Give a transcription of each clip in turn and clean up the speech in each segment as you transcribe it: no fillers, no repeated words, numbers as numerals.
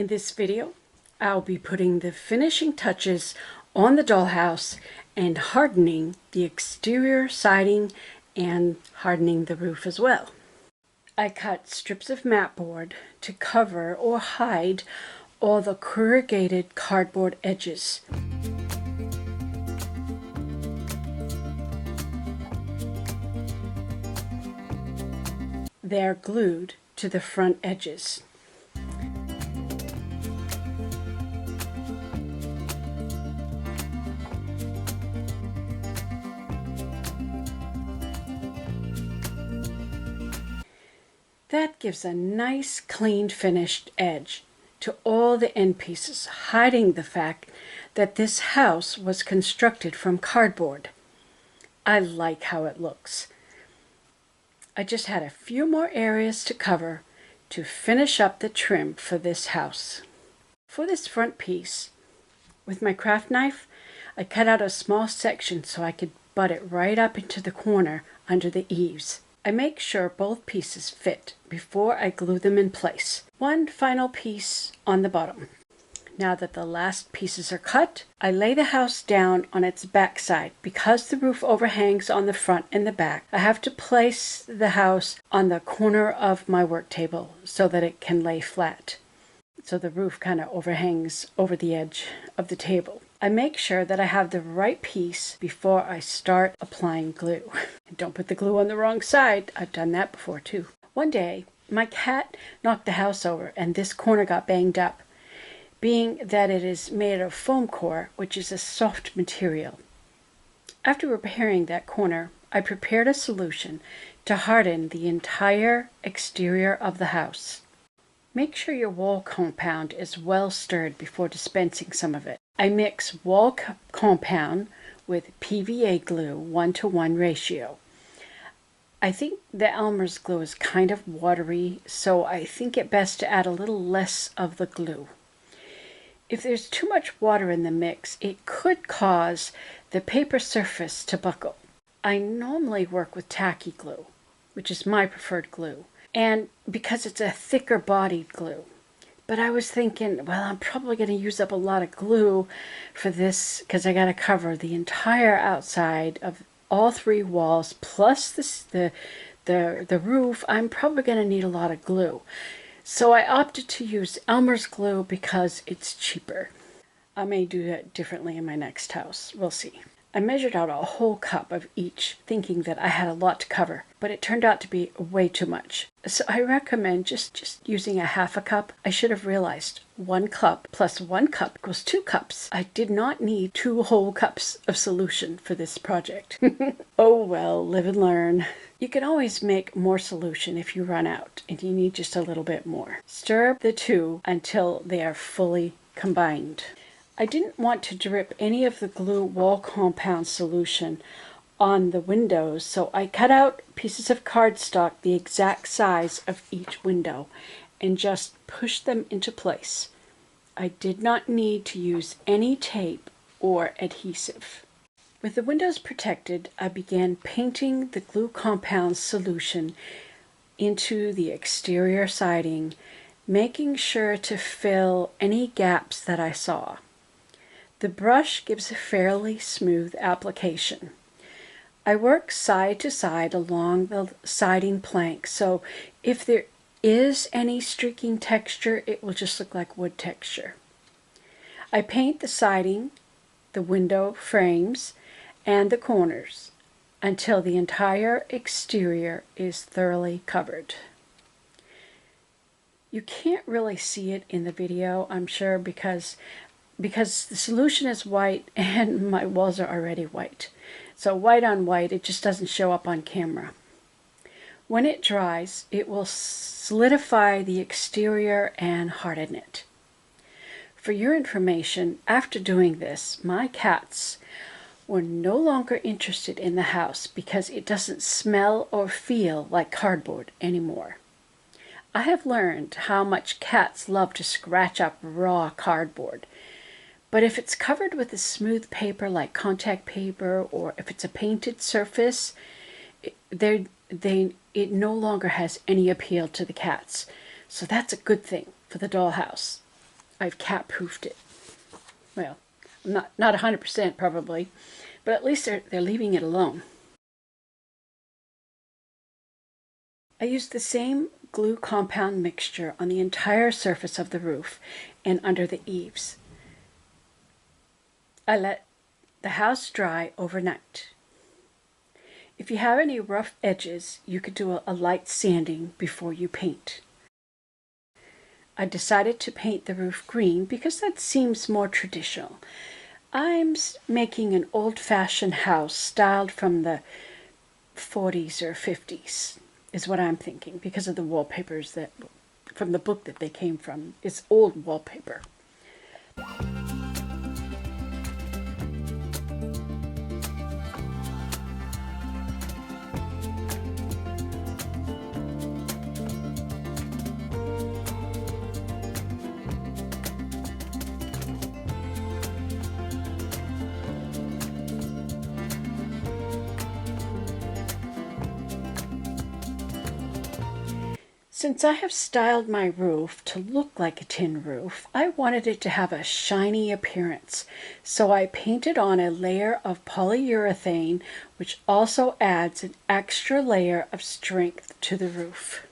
In this video, I'll be putting the finishing touches on the dollhouse and hardening the exterior siding and hardening the roof as well. I cut strips of mat board to cover or hide all the corrugated cardboard edges. They're glued to the front edges. That gives a nice, clean, finished edge to all the end pieces, hiding the fact that this house was constructed from cardboard. I like how it looks. I just had a few more areas to cover to finish up the trim for this house. For this front piece, with my craft knife, I cut out a small section so I could butt it right up into the corner under the eaves. I make sure both pieces fit before I glue them in place. One final piece on the bottom. Now that the last pieces are cut, I lay the house down on its back side. Because the roof overhangs on the front and the back, I have to place the house on the corner of my work table so that it can lay flat. So the roof kind of overhangs over the edge of the table. I make sure that I have the right piece before I start applying glue. Don't put the glue on the wrong side. I've done that before too. One day, my cat knocked the house over and this corner got banged up, being that it is made of foam core, which is a soft material. After repairing that corner, I prepared a solution to harden the entire exterior of the house. Make sure your wall compound is well stirred before dispensing some of it. I mix wall compound with PVA glue 1:1 ratio. I think the Elmer's glue is kind of watery, so I think it best to add a little less of the glue. If there's too much water in the mix, it could cause the paper surface to buckle. I normally work with tacky glue, which is my preferred glue, and because it's a thicker bodied glue. But I was thinking, well, I'm probably going to use up a lot of glue for this because I got to cover the entire outside of all three walls plus the roof. I'm probably going to need a lot of glue. So I opted to use Elmer's glue because it's cheaper. I may do that differently in my next house. We'll see. I measured out a whole cup of each, thinking that I had a lot to cover, but it turned out to be way too much. So I recommend just using a half a cup. I should have realized 1 cup plus 1 cup equals 2 cups. I did not need 2 whole cups of solution for this project. Oh well, live and learn. You can always make more solution if you run out and you need just a little bit more. Stir the two until they are fully combined. I didn't want to drip any of the glue wall compound solution on the windows, so I cut out pieces of cardstock the exact size of each window and just pushed them into place. I did not need to use any tape or adhesive. With the windows protected, I began painting the glue compound solution into the exterior siding, making sure to fill any gaps that I saw. The brush gives a fairly smooth application. I work side to side along the siding plank, so if there is any streaking texture, it will just look like wood texture. I paint the siding, the window frames, and the corners until the entire exterior is thoroughly covered. You can't really see it in the video, I'm sure, because the solution is white and my walls are already white. So white on white, it just doesn't show up on camera. When it dries, it will solidify the exterior and harden it. For your information, after doing this, my cats were no longer interested in the house because it doesn't smell or feel like cardboard anymore. I have learned how much cats love to scratch up raw cardboard. But if it's covered with a smooth paper like contact paper, or if it's a painted surface, it no longer has any appeal to the cats. So that's a good thing for the dollhouse. I've cat-proofed it. Well, not 100% probably, but at least they're leaving it alone. I used the same glue compound mixture on the entire surface of the roof and under the eaves. I let the house dry overnight. If you have any rough edges, you could do a light sanding before you paint. I decided to paint the roof green because that seems more traditional. I'm making an old-fashioned house styled from the 40s or 50s, is what I'm thinking, because of the wallpapers that, from the book that they came from. It's old wallpaper. Since I have styled my roof to look like a tin roof, I wanted it to have a shiny appearance, so I painted on a layer of polyurethane, which also adds an extra layer of strength to the roof.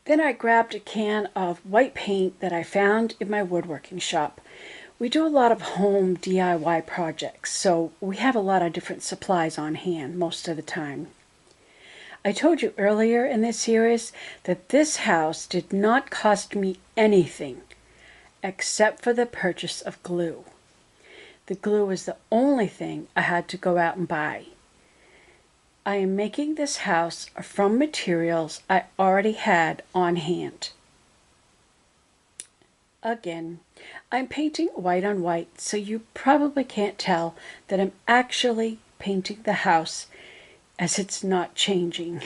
Then I grabbed a can of white paint that I found in my woodworking shop. We do a lot of home DIY projects, so we have a lot of different supplies on hand most of the time. I told you earlier in this series that this house did not cost me anything except for the purchase of glue. The glue was the only thing I had to go out and buy. I am making this house from materials I already had on hand. Again, I'm painting white on white, so you probably can't tell that I'm actually painting the house, as it's not changing.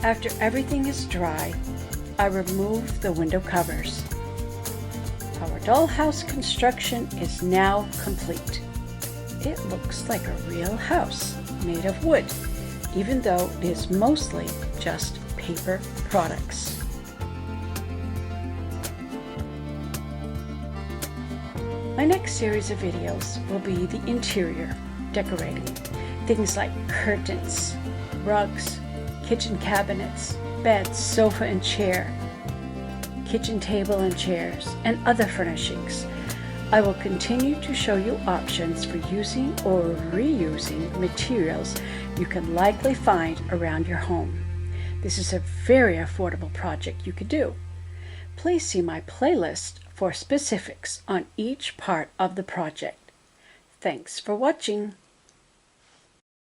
After everything is dry, I remove the window covers. Our dollhouse construction is now complete. It looks like a real house made of wood, even though it is mostly just paper products. My next series of videos will be the interior decorating. Things like curtains, rugs, kitchen cabinets, beds, sofa and chair, kitchen table and chairs, and other furnishings. I will continue to show you options for using or reusing materials you can likely find around your home. This is a very affordable project you could do. Please see my playlist for specifics on each part of the project. Thanks for watching.